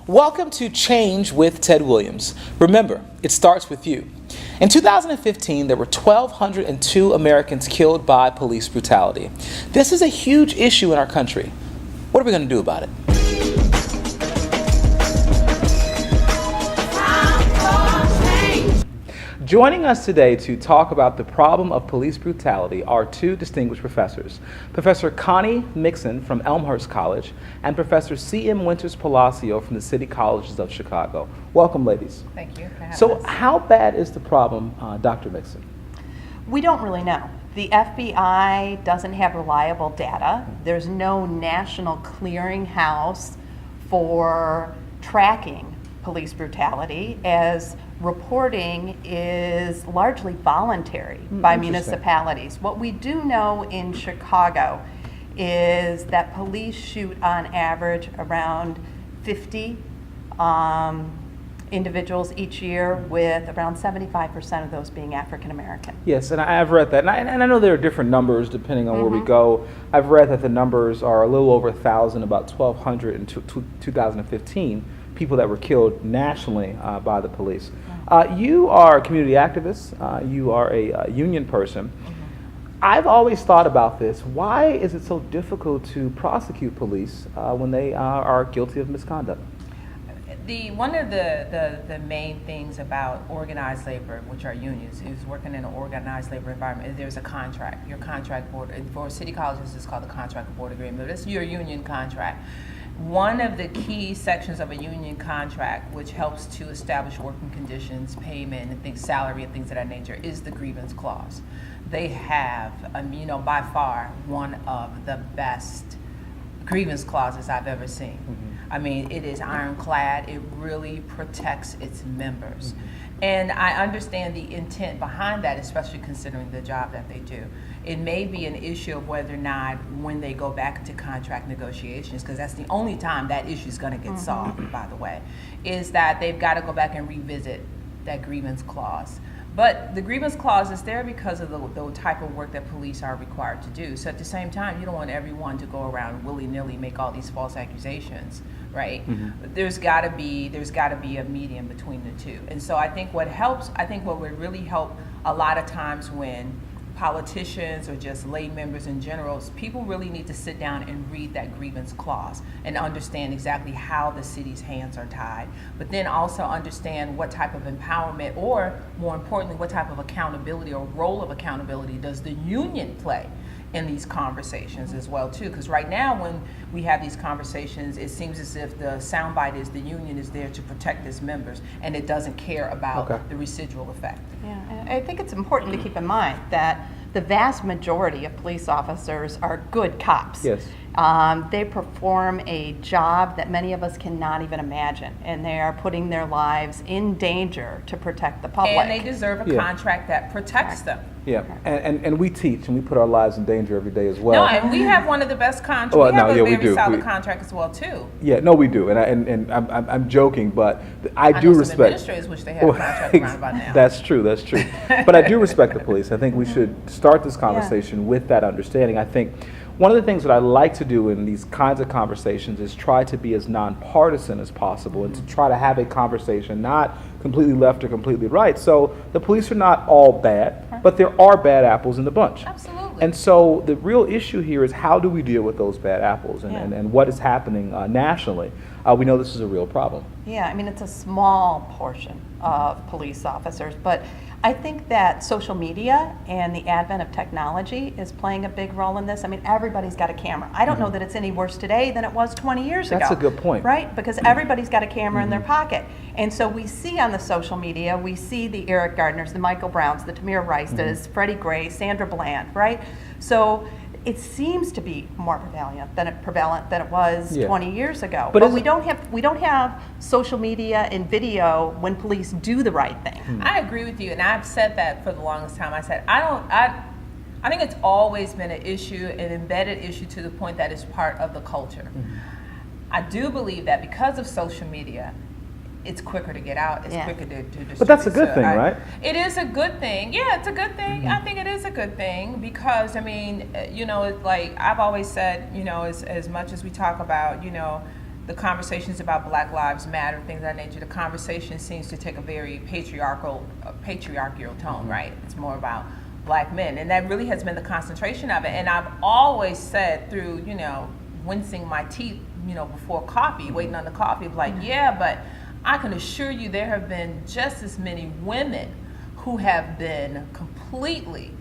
Welcome to Change with Ted Williams. Remember, it starts with you. In 2015, there were 1,202 Americans killed by police brutality. This is a huge issue in our country. What are we going to do about it? Joining us today to talk about the problem of police brutality are two distinguished professors. Professor Connie Mixon from Elmhurst College and Professor C.M. Winters-Palacio from the City Colleges of Chicago. Welcome, ladies. Thank you for having us. So how bad is the problem, Dr. Mixon? We don't really know. The FBI doesn't have reliable data. There's no national clearinghouse for tracking police brutality, as reporting is largely voluntary by municipalities. What we do know in Chicago is that police shoot on average around 50 individuals each year, with around 75% of those being African American. Yes, and I've read that, and I know there are different numbers depending on where we go. I've read that the numbers are a little over 1,000, about 1,200 in 2015. People that were killed nationally by the police. You are a community activist. You are a union person. I've always thought about this. Why is it so difficult to prosecute police when they are guilty of misconduct? One of the main things about organized labor, which are unions, is working in an organized labor environment. There's a contract. Your contract board, for city colleges, it's called the contract board agreement. It's your union contract. One of the key sections of a union contract, which helps to establish working conditions, payment, and things, salary, and things of that nature, is the grievance clause. They have, by far, one of the best grievance clauses I've ever seen. I mean, it is ironclad. It really protects its members. And I understand the intent behind that, especially considering the job that they do. It may be an issue of whether or not, when they go back to contract negotiations, because that's the only time that issue is going to get solved, by the way, is that they've got to go back and revisit that grievance clause. But the grievance clause is there because of the type of work that police are required to do. So at the same time, you don't want everyone to go around willy-nilly make all these false accusations, right? There's got to be a medium between the two. And so I think what would really help a lot of times when politicians or just lay members in general, people really need to sit down and read that grievance clause and understand exactly how the city's hands are tied, but then also understand what type of empowerment, or more importantly, what type of accountability or role of accountability does the union play in these conversations as well too. Because right now when we have these conversations, it seems as if the soundbite is the union is there to protect its members and it doesn't care about the residual effect. Yeah, and I think it's important to keep in mind that the vast majority of police officers are good cops. Yes. They perform a job that many of us cannot even imagine, and they are putting their lives in danger to protect the public. And they deserve a contract that protects them. Yeah, and we teach and we put our lives in danger every day as well. No, and we have one of the best contracts. Well, we have a we very do. solid contract as well too. Yeah, no, we do, and I'm joking, but I do know respect. Some administrators wish they had a contract around about now. That's true. But I do respect the police. I think we should start this conversation with that understanding. I think one of the things that I like to do in these kinds of conversations is try to be as nonpartisan as possible and to try to have a conversation not completely left or completely right. So the police are not all bad, but there are bad apples in the bunch. Absolutely. And so the real issue here is, how do we deal with those bad apples and what is happening nationally? We know this is a real problem. Yeah, I mean, it's a small portion of police officers, but I think that social media and the advent of technology is playing a big role in this. I mean, everybody's got a camera. I don't know that it's any worse today than it was 20 years ago. That's a good point. Right? Because everybody's got a camera in their pocket. And so we see on the social media, we see the Eric Gardners, the Michael Browns, the Tamir Rices, Freddie Gray, Sandra Bland, right? So it seems to be more prevalent than it was 20 years ago. But we don't have social and video when police do the right thing. I agree with you, and I've said that for the longest time. I said I think it's always been an issue, an embedded issue, to the point that it's part of the culture. I do believe that because of social media, it's quicker to get out. It's quicker to distribute. But that's a good thing, right? It is a good thing. Yeah, it's a good thing. I think it is a good thing because, I mean, it's like I've always said, as much as we talk about, the conversations about Black Lives Matter, things of that nature, the conversation seems to take a very patriarchal tone, right? It's more about Black men, and that really has been the concentration of it. And I've always said through, wincing my teeth, before coffee, waiting on the coffee, like, yeah, but I can assure you there have been just as many women who have been completely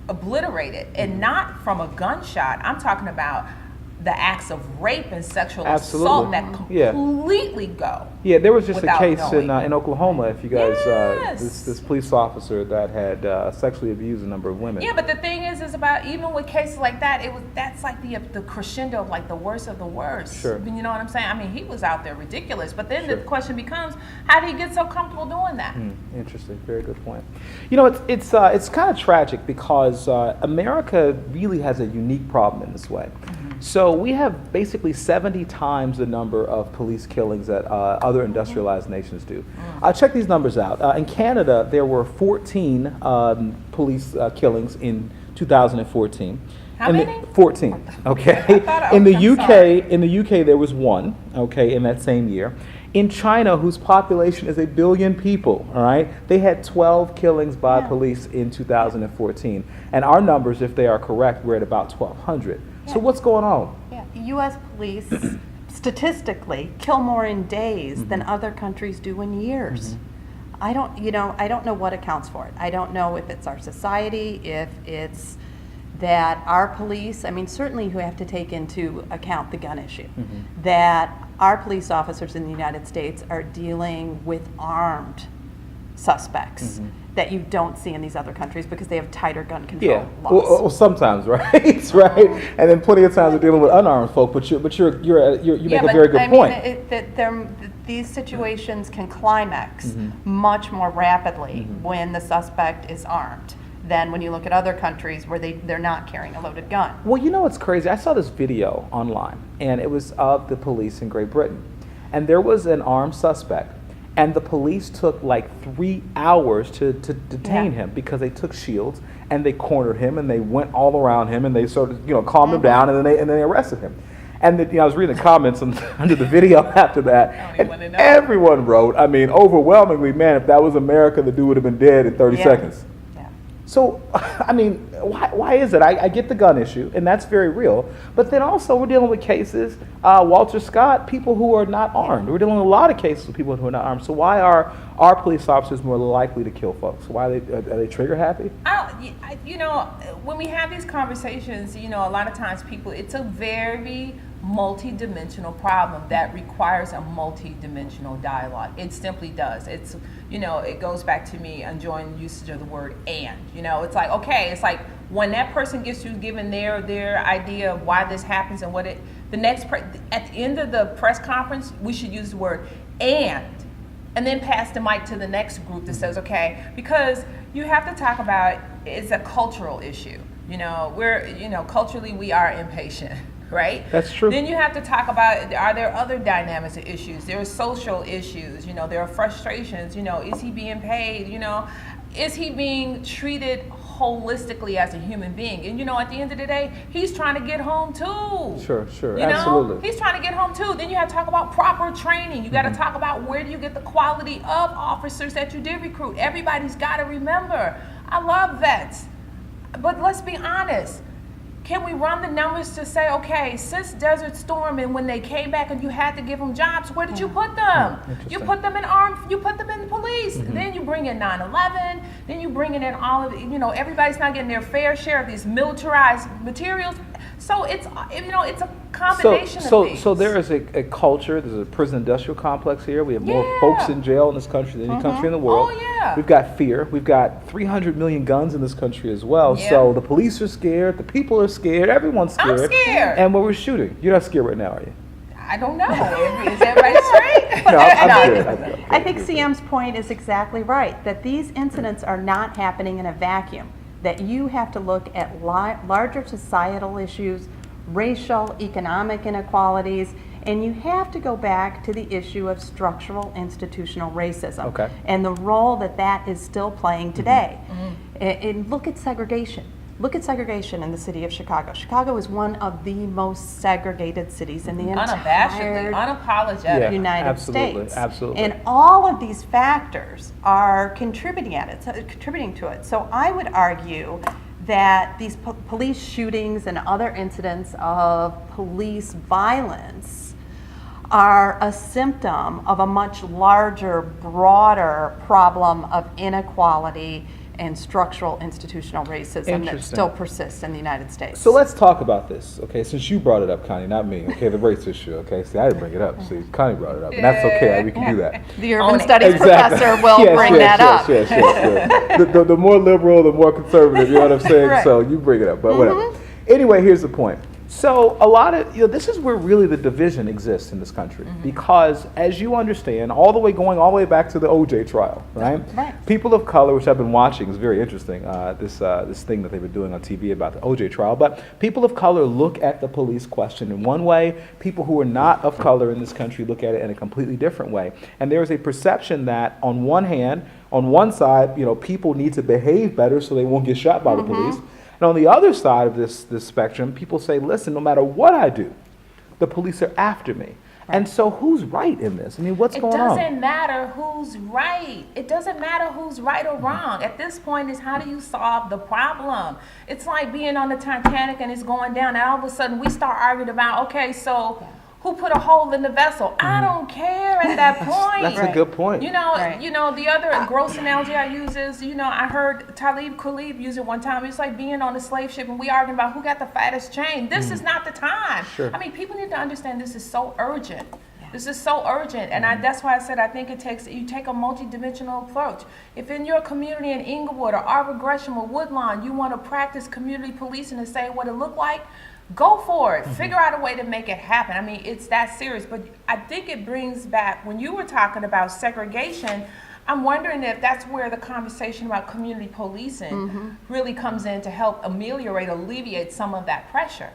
obliterated, and not from a gunshot. I'm talking about the acts of rape and sexual assault that completely go. Yeah, there was just a case knowing. in Oklahoma, if you guys, Yes. this police officer that had sexually abused a number of women. Yeah, but the thing is about even with cases like that, that's like the crescendo of like the worst of the worst. Sure. You know what I'm saying? I mean, he was out there ridiculous, but then Sure. the question becomes, how did he get so comfortable doing that? Interesting, very good point. It's kind of tragic because America really has a unique problem in this way. So we have basically 70 times the number of police killings that other industrialized nations do. Check these numbers out. In Canada, there were 14 police killings in 2014. How many? 14. Okay. I'm sorry. In the UK, there was one. Okay, in that same year. In China, whose population is 1 billion people, all right, they had 12 killings by police in 2014. And our numbers, if they are correct, we're at about 1,200. So what's going on? Yeah, U.S. police statistically kill more in days than other countries do in years. I don't know what accounts for it. I don't know if it's our society, if it's that our police, I mean, certainly you have to take into account the gun issue, that our police officers in the United States are dealing with armed suspects that you don't see in these other countries because they have tighter gun control laws. Well, sometimes, right? Right. And then plenty of times we're dealing with unarmed folk. But you make a very good point. These situations can climax much more rapidly when the suspect is armed than when you look at other countries where they're not carrying a loaded gun. Well, you know what's crazy? I saw this video online, and it was of the police in Great Britain, and there was an armed suspect. And the police took like 3 hours to detain him because they took shields and they cornered him and they went all around him and they sort of calmed him down and then they arrested him. And I was reading the comments under the video after that, and everyone wrote, I mean, overwhelmingly, man, if that was America, the dude would have been dead in 30 seconds. So, I mean, why is it? I get the gun issue, and that's very real. But then also, we're dealing with cases, Walter Scott, people who are not armed. We're dealing with a lot of cases with people who are not armed. So why are our police officers more likely to kill folks? Why are they trigger happy? When we have these conversations, a lot of times it's a very multi-dimensional problem that requires a multi-dimensional dialogue. It simply does. It goes back to me enjoying the usage of the word "and." It's like, okay, it's like when that person gets you given their idea of why this happens and what at the end of the press conference, we should use the word "and then pass the mic to the next group that says, okay, because you have to talk about it's a cultural issue. Culturally we are impatient. Right? That's true. Then you have to talk about, are there other dynamics and issues? There are social issues, there are frustrations, is he being paid, is he being treated holistically as a human being? And at the end of the day, he's trying to get home too. Sure, absolutely. He's trying to get home too. Then you have to talk about proper training. You got to talk about where do you get the quality of officers that you did recruit. Everybody's got to remember, I love vets, but let's be honest. Can we run the numbers to say, okay, since Desert Storm and when they came back and you had to give them jobs, where did you put them? You put them in armed, you put them in the police. Then you bring in 9/11, then you bring in all of, everybody's not getting their fair share of these militarized materials. So it's, it's a combination of things. So there is a culture, there's a prison industrial complex here. We have more folks in jail in this country than any country in the world. Oh, yeah. We've got fear. We've got 300 million guns in this country as well. Yeah. So the police are scared, the people are scared, everyone's scared. I'm scared. And we're shooting. You're not scared right now, are you? I don't know. Is everybody straight? No, I'm good. I think CM's point is exactly right, that these incidents are not happening in a vacuum, that you have to look at larger societal issues, racial, economic inequalities, and you have to go back to the issue of structural institutional racism and the role that is still playing today. And look at segregation. Look at segregation in the city of Chicago. Chicago is one of the most segregated cities in the entire unapologetic. United absolutely, States. absolutely. And all of these factors are contributing to it. So I would argue that these police shootings and other incidents of police violence are a symptom of a much larger, broader problem of inequality and structural institutional racism that still persists in the United States. So let's talk about this, okay? Since you brought it up, Connie, not me, okay? The race issue, okay? See, I didn't bring it up. See, Connie brought it up, and that's okay. We can do that. The urban studies professor will bring that up. Yes. The more liberal, the more conservative, you know what I'm saying? Right. So you bring it up, but whatever. Anyway, here's the point. So a lot of, this is where really the division exists in this country, because as you understand, all the way back to the OJ trial, right? People of color, which I've been watching, is very interesting, this thing that they've been doing on TV about the OJ trial, but people of color look at the police question in one way, people who are not of color in this country look at it in a completely different way. And there is a perception that on one hand, on one side, people need to behave better so they won't get shot by the police. And on the other side of this spectrum, people say, listen, no matter what I do, the police are after me. Right. And so who's right in this? I mean, what's going on? It doesn't matter who's right. It doesn't matter who's right or wrong. At this point, is how do you solve the problem? It's like being on the Titanic and it's going down, and all of a sudden we start arguing about, okay, so who put a hole in the vessel? I don't care at that point. That's a good point. The other gross analogy I use is, I heard Talib Kweli use it one time. It's like being on a slave ship and we arguing about who got the fattest chain. This is not the time. Sure. I mean, people need to understand this is so urgent. This is so urgent, and that's why I said I think you take a multi-dimensional approach. If in your community in Inglewood or Arbor Gresham or Woodlawn, you want to practice community policing and say what it looked like, go for it. Figure out a way to make it happen. I mean, it's that serious. But I think it brings back, when you were talking about segregation, I'm wondering if that's where the conversation about community policing really comes in to help alleviate some of that pressure.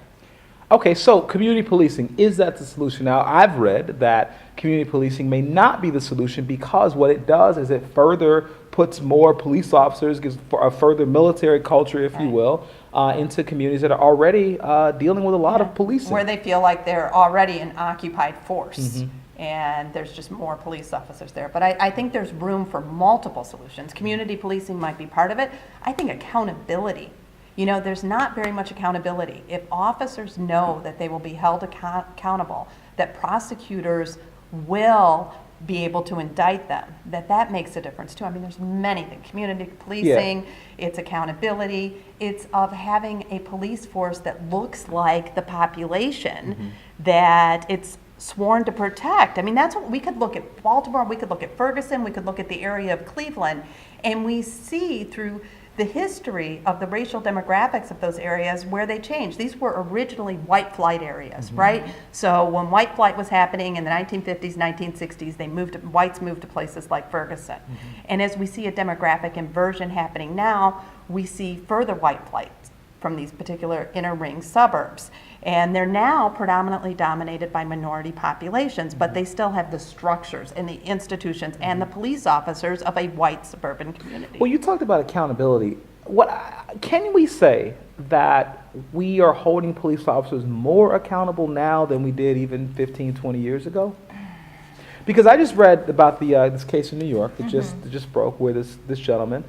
Okay, so community policing, is that the solution? Now, I've read that community policing may not be the solution because what it does is it further puts more police officers, gives a further military culture, if you will, into communities that are already dealing with a lot of policing. Where they feel like they're already an occupied force. And there's just more police officers there. But I think there's room for multiple solutions. Community policing might be part of it. I think accountability. There's not very much accountability. If officers know that they will be held accountable, that prosecutors will be able to indict them, that makes a difference too. I mean, there's many things. Community policing, it's accountability, it's of having a police force that looks like the population that it's sworn to protect. I mean, that's what we could look at Baltimore, we could look at Ferguson, we could look at the area of Cleveland, and we see through the history of the racial demographics of those areas where they changed. These were originally white flight areas, right? So when white flight was happening in the 1950s, 1960s, whites moved to places like Ferguson. And as we see a demographic inversion happening now, we see further white flight from these particular inner ring suburbs. And they're now predominantly dominated by minority populations, but they still have the structures and the institutions and the police officers of a white suburban community. Well, you talked about accountability. Can we say that we are holding police officers more accountable now than we did even 15, 20 years ago? Because I just read about this case in New York that just broke, where this gentleman,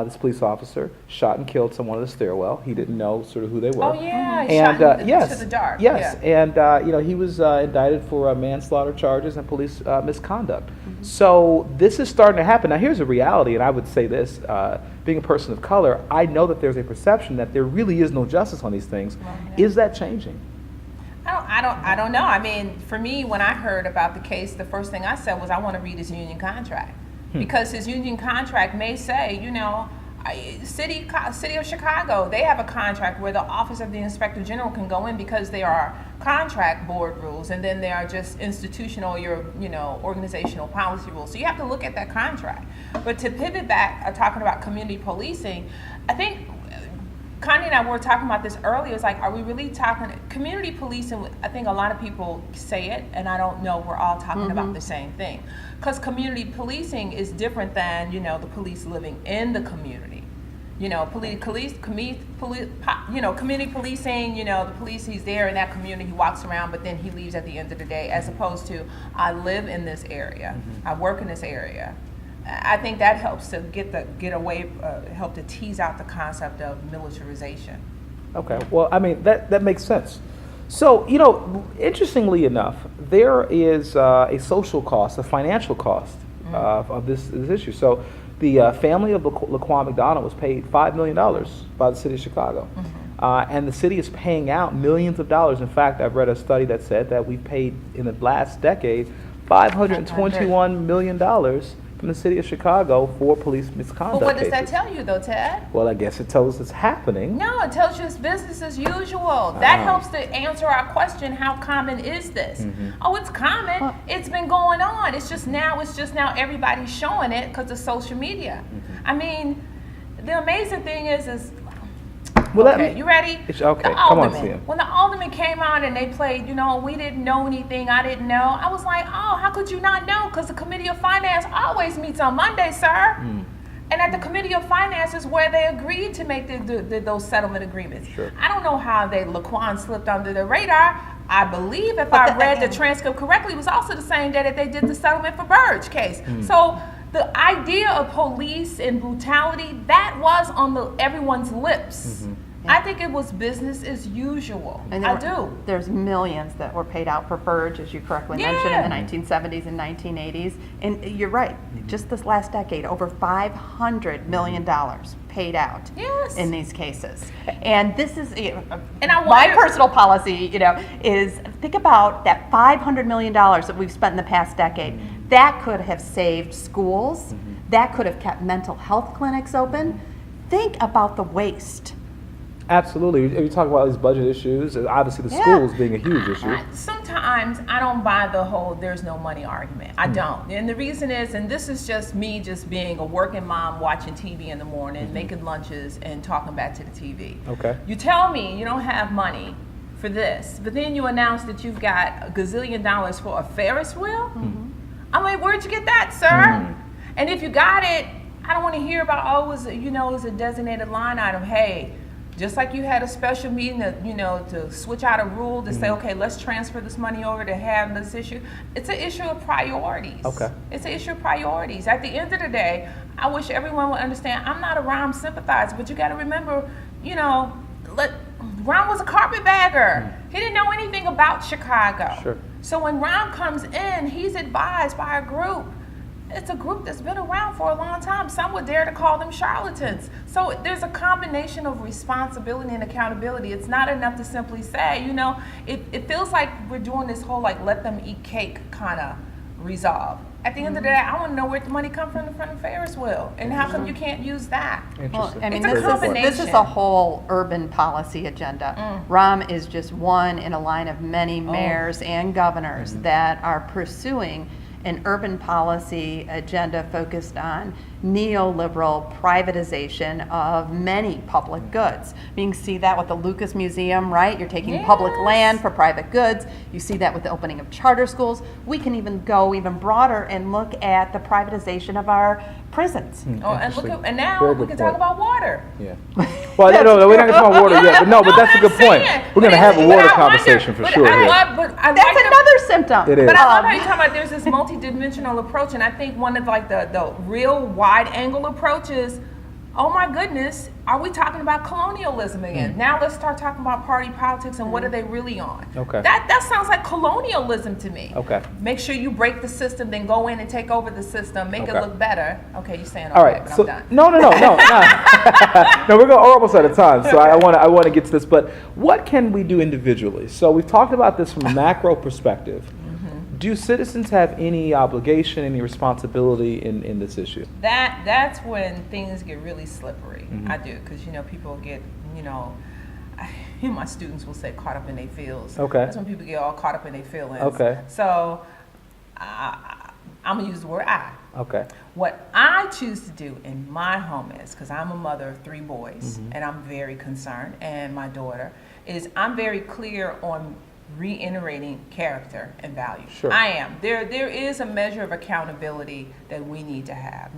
this police officer, shot and killed someone in the stairwell. He didn't know sort of who they were. Oh yeah, and shot yes, into the dark. Yes, Yeah. And he was indicted for manslaughter charges and police misconduct. So this is starting to happen. Now here's a reality, and I would say this: being a person of color, I know that there's a perception that there really is no justice on these things. Is that changing? I don't know. I mean, for me, when I heard about the case, the first thing I said was I want to read his union contract. Because his union contract may say, City of Chicago, they have a contract where the Office of the Inspector General can go in because there are contract board rules, and then there are just institutional, organizational policy rules. So you have to look at that contract. But to pivot back, talking about community policing, I think Connie and I were talking about this earlier. It's like, are we really talking community policing? I think a lot of people say it, and I don't know we're all talking about the same thing. Because community policing is different than, the police living in the community. You know, community policing, you know, the police, he's there in that community, he walks around, but then he leaves at the end of the day, as opposed to, I live in this area, I work in this area. I think that helps to help to tease out the concept of militarization. Okay, well, I mean, that makes sense. So, you know, interestingly enough, there is a social cost, a financial cost of this issue. So the family of Laquan McDonald was paid $5 million by the city of Chicago. And the city is paying out millions of dollars. In fact, I've read a study that said that we've paid in the last decade $521 million from the city of Chicago for police misconduct But what does cases. that tell you, though, Ted? Well, I guess it tells us it's happening. No, it tells you it's business as usual. That helps to answer our question, how common is this? Oh, it's common. It's been going on. It's just now everybody's showing it because of social media. I mean, the amazing thing is Well, okay, you ready? Okay, The come on, alderman. Sam. When the alderman came out and they played, you know, we didn't know anything, I didn't know. I was like, oh, how could you not know? Because the Committee of Finance always meets on Monday, sir. And at the Committee of Finance is where they agreed to make those settlement agreements. Sure. I don't know how Laquan slipped under the radar. I believe, if I read the transcript correctly, it was also the same day that they did the settlement for Burge case. So the idea of police and brutality, that was on everyone's lips. I think it was business as usual. And there's millions that were paid out for Burge, as you correctly mentioned, in the 1970s and 1980s. And you're right, just this last decade, over $500 million paid out in these cases. And this is, my personal policy, you know, is think about that $500 million that we've spent in the past decade. That could have saved schools. That could have kept mental health clinics open. Think about the waste. Absolutely. We talk about these budget issues, and obviously the schools being a huge issue. Sometimes I don't buy the whole there's no money argument. I don't. And the reason is, and this is just me just being a working mom watching TV in the morning, making lunches and talking back to the TV. Okay. You tell me you don't have money for this, but then you announce that you've got a gazillion dollars for a Ferris wheel? I'm like, where'd you get that, sir? And if you got it, I don't want to hear about, it was a designated line item. Hey, just like you had a special meeting to switch out a rule to say, okay, let's transfer this money over to handle this issue. It's an issue of priorities. Okay. It's an issue of priorities. At the end of the day, I wish everyone would understand, I'm not a Rahm sympathizer, but you got to remember, Rahm was a carpetbagger. He didn't know anything about Chicago. Sure. So when Rahm comes in, he's advised by a group. It's a group that's been around for a long time. Some would dare to call them charlatans. So there's a combination of responsibility and accountability. It's not enough to simply say, it feels like we're doing this whole let them eat cake kind of resolve. At the end of the day, I want to know where the money comes from the Ferris wheel, and how come you can't use that? Well, I mean, it's a combination. This is a whole urban policy agenda. Rahm is just one in a line of many mayors and governors that are pursuing an urban policy agenda focused on neoliberal privatization of many public goods. You can see that with the Lucas Museum, right? You're taking public land for private goods. You see that with the opening of charter schools. We can even go even broader and look at the privatization of our prisons. And now we can talk about water. Yeah. Well, no, we're not going to talk about water yet. But that's a good point. We're going to have a water conversation for sure. That's another symptom. It is. But I love how you talk about there's this multidimensional approach, and I think one of the real wide-angle approaches, oh my goodness, are we talking about colonialism again? Now let's start talking about party politics and what are they really on? Okay. That sounds like colonialism to me. Okay. Make sure you break the system, then go in and take over the system, make it look better. Okay, you're saying all right, but I'm done. No. No, we're almost out of time, so I want to get to this. But what can we do individually? So we've talked about this from a macro perspective. Do citizens have any obligation, any responsibility in this issue? That's when things get really slippery. I do, because people get, my students will say caught up in their feels. Okay. That's when people get all caught up in their feelings. Okay. So I'm gonna use the word I. Okay. What I choose to do in my home is, because I'm a mother of 3 boys, and I'm very concerned, and my daughter, is I'm very clear on reiterating character and values. Sure. I am. There is a measure of accountability that we need to have.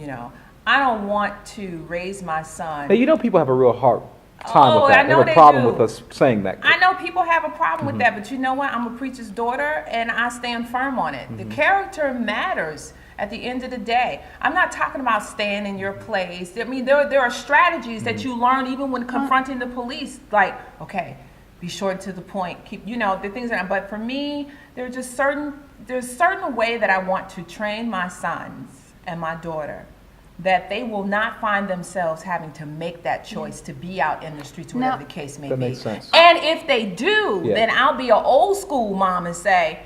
I don't want to raise my son. Now, you know people have a real hard time with that. I know have a they problem do. with us saying that. I know people have a problem with that, but you know what? I'm a preacher's daughter, and I stand firm on it. The character matters at the end of the day. I'm not talking about staying in your place. I mean, there are strategies that you learn even when confronting the police. Like, okay, be short to the point. Keep, you know, the things that. But for me, there's a certain way that I want to train my sons and my daughter, that they will not find themselves having to make that choice to be out in the streets, whatever the case may be. That makes sense. And if they do, then I'll be an old school mom and say,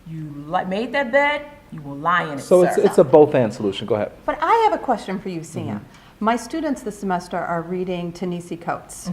you made that bed, you will lie in it, So sir. it's a both and solution. Go ahead. But I have a question for you, Sam. My students this semester are reading Ta-Nehisi Coates'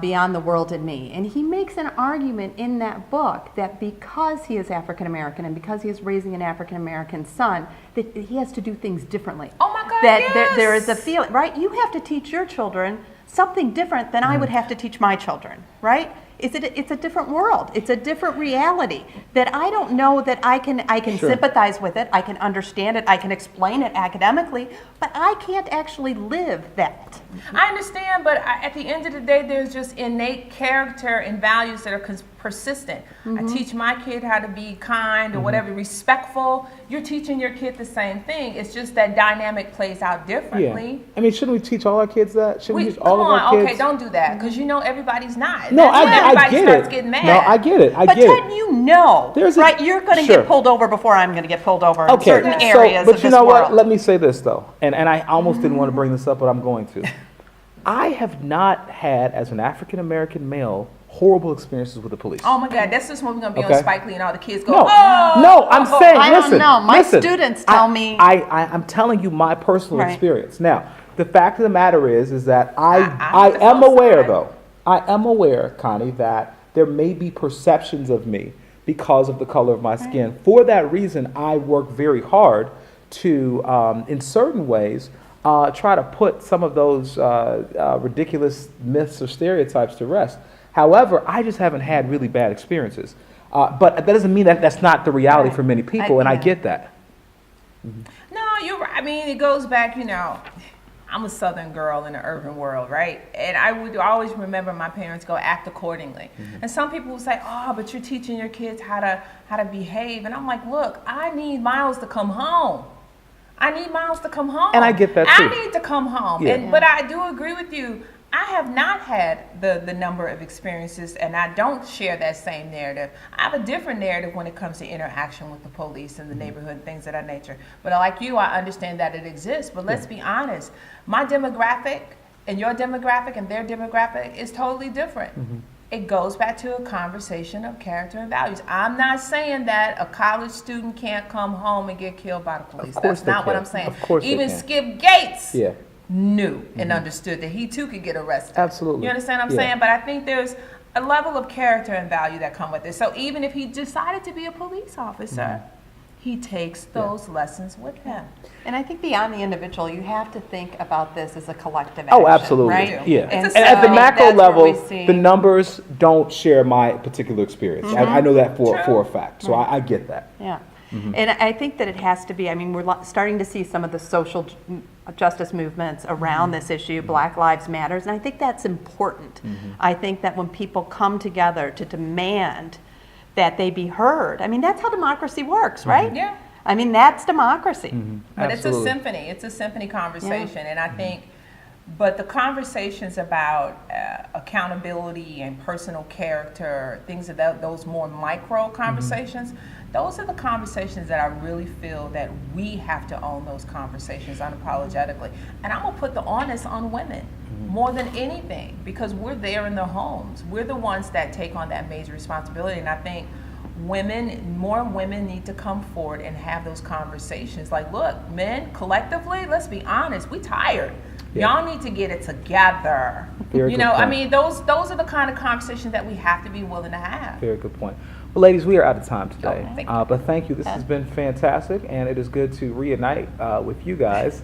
Beyond the World and Me, and he makes an argument in that book that because he is African American and because he is raising an African American son, that he has to do things differently. Oh my God, that yes. there is a feeling, right? You have to teach your children something different than I would have to teach my children, right? It's a different world. It's a different reality that I don't know that I can sympathize with it. I can understand it. I can explain it academically, but I can't actually live that. I understand, but at the end of the day, there's just innate character and values that are persistent. I teach my kid how to be kind or whatever, respectful. You're teaching your kid the same thing. It's just that dynamic plays out differently. Yeah. I mean, shouldn't we teach all our kids that? Shouldn't we teach all Come of on, our kids? okay, don't do that, because you know everybody's not. No, That's when I everybody get starts it. getting mad. No, I get it. I But get Ted, it. you know, There's a- right? You're going to Sure. get pulled over before I'm going to get pulled over in Okay, certain areas but of you this know world. what? Let me say this though, and I almost didn't want to bring this up, but I'm going to. I have not had, as an African American male, horrible experiences with the police. Oh my God, that's just when we're going to be Okay. on Spike Lee and all the kids go, No, oh! no, I'm saying, I don't listen. know. My listen, students tell me- I'm telling you my personal Right. experience. Now, the fact of the matter is that I'm I the am flip aware, side. though. I am aware, Connie, that there may be perceptions of me because of the color of my skin. For that reason, I work very hard to, in certain ways, try to put some of those ridiculous myths or stereotypes to rest. However, I just haven't had really bad experiences. But that doesn't mean that that's not the reality Right. for many people, and I yeah. get that. No, you're right. I mean, it goes back, you know, I'm a Southern girl in the urban world, right? And I would always remember my parents go, act accordingly. And some people would say, oh, but you're teaching your kids how to behave. And I'm like, look, I need Miles to come home. I need Miles to come home. And I get that too. I need to come home. Yeah. But I do agree with you. I have not had the number of experiences, and I don't share that same narrative. I have a different narrative when it comes to interaction with the police and the neighborhood and things of that nature. But like you, I understand that it exists. But let's be honest, my demographic and your demographic and their demographic is totally different. It goes back to a conversation of character and values. I'm not saying that a college student can't come home and get killed by the police. Of course That's not they what can. I'm saying. Of course they Even can. Skip Gates Yeah. knew and understood that he too could get arrested. Absolutely. You understand what I'm Yeah. saying? But I think there's a level of character and value that come with it. So even if he decided to be a police officer, he takes those lessons with him. And I think beyond the individual, you have to think about this as a collective action. Oh, absolutely. Right? Yeah. And, It's And a at the system. macro that's where level, we see- the numbers don't share my particular experience. I know that for a fact. So I get that. Yeah. And I think that it has to be, I mean, we're starting to see some of the social justice movements around this issue, Black Lives Matters, and I think that's important. I think that when people come together to demand that they be heard, I mean, that's how democracy works, right? Yeah. I mean, that's democracy. But Absolutely. it's a symphony. It's a symphony conversation. And I think, but the conversations about accountability and personal character, things of those more micro conversations, those are the conversations that I really feel that we have to own those conversations unapologetically. And I'm going to put the onus on women more than anything, because we're there in their homes. We're the ones that take on that major responsibility. And I think more women need to come forward and have those conversations. Like, look, men, collectively, let's be honest, we tired. Yeah. Y'all need to get it together. Very You good know, I point. mean, those are the kind of conversations that we have to be willing to have. Very good point. Well, ladies, we are out of time today. Oh, thank you. But thank you. This has been fantastic, and it is good to reunite with you guys.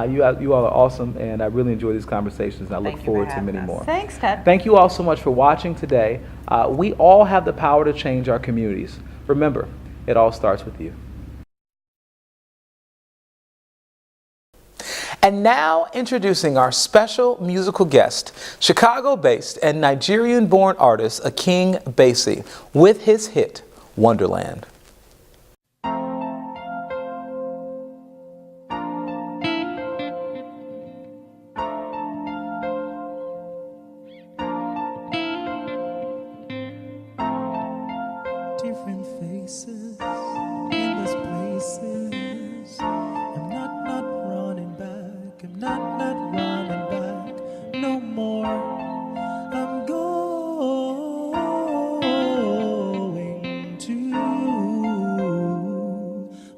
You all are awesome, and I really enjoy these conversations, and I Thank look you for forward to having many us. more. Thanks, Ted. Thank you all so much for watching today. We all have the power to change our communities. Remember, it all starts with you. And now introducing our special musical guest, Chicago-based and Nigerian-born artist Aking Basie, with his hit, Wonderland. Different faces, endless places. I'm not running back. I'm not running back no more. I'm going to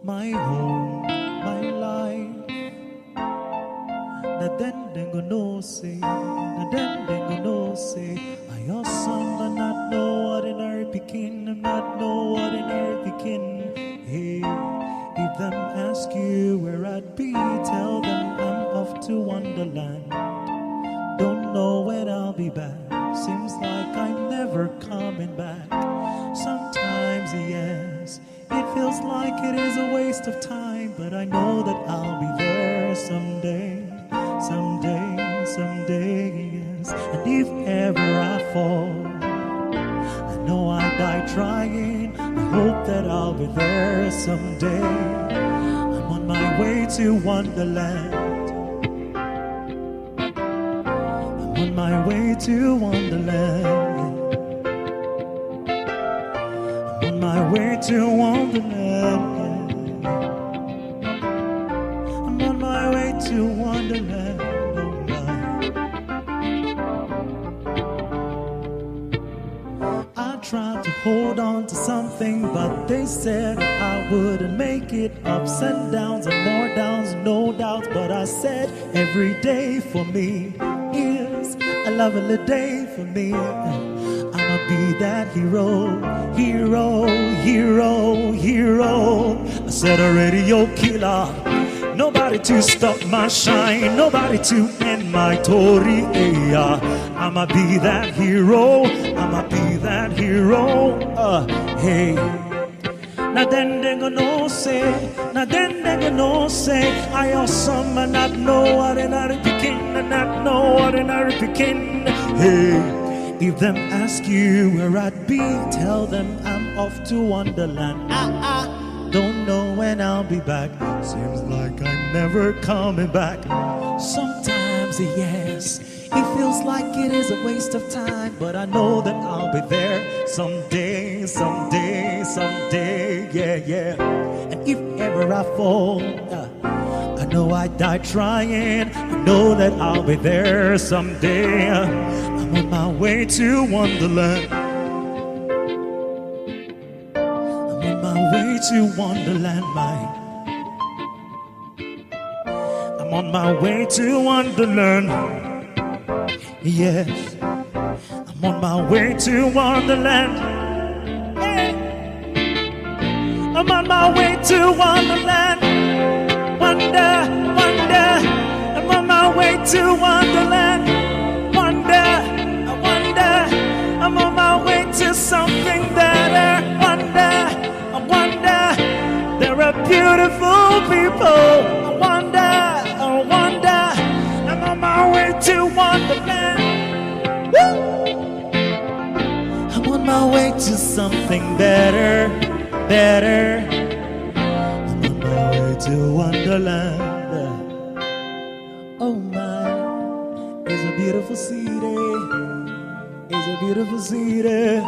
my home, my life. Now then they go no say, now then they go no say. I your son, I'm not no ordinary picking. I'm not no ordinary picking. Hey, if them ask you where I'd be, tell them I'm off to Wonderland. Don't know when I'll be back. Seems like I'm never coming back. Sometimes, yes, it feels like it is a waste of time, but I know that I'll be there someday, someday, someday, yes. And if ever I fall, I know I die trying. I hope that I'll be there someday. I'm on my way to Wonderland. I'm on my way to Wonderland. I'm on my way to Wonderland. I'm on my way to Wonderland. I tried to hold on to something, but they said I wouldn't make it. Ups and downs and more downs, no doubts. But I said every day for me is a lovely day for me. I'ma be that hero, hero, hero, hero. I said a radio killer. Nobody to stop my shine, nobody to end my story. I'ma be that hero, I'ma be that hero. Hey, now then they gonna say, now then they gonna say, I awesome and not no ordinary picking, and not no ordinary picking. Hey, if them ask you where I'd be, tell them I'm off to Wonderland. Don't know when I'll be back. Seems like I'm never coming back. Sometimes, yes, it feels like it is a waste of time, but I know that I'll be there someday, someday, someday, yeah, yeah. And if ever I fall, I know I die trying. I know that I'll be there someday. I'm on my way to Wonderland. Way to Wonderland, I'm on my way to Wonderland. Yes, I'm on my way to Wonderland. Hey. I'm on my way to Wonderland. Wonder, wonder. I'm on my way to Wonderland. Wonder, I wonder. I'm on my way to something better. Wonder, I wonder, there are beautiful people. I wonder, I'm on my way to Wonderland. Woo! I'm on my way to something better, better. I'm on my way to Wonderland. Oh my, it's a beautiful city. It's a beautiful city.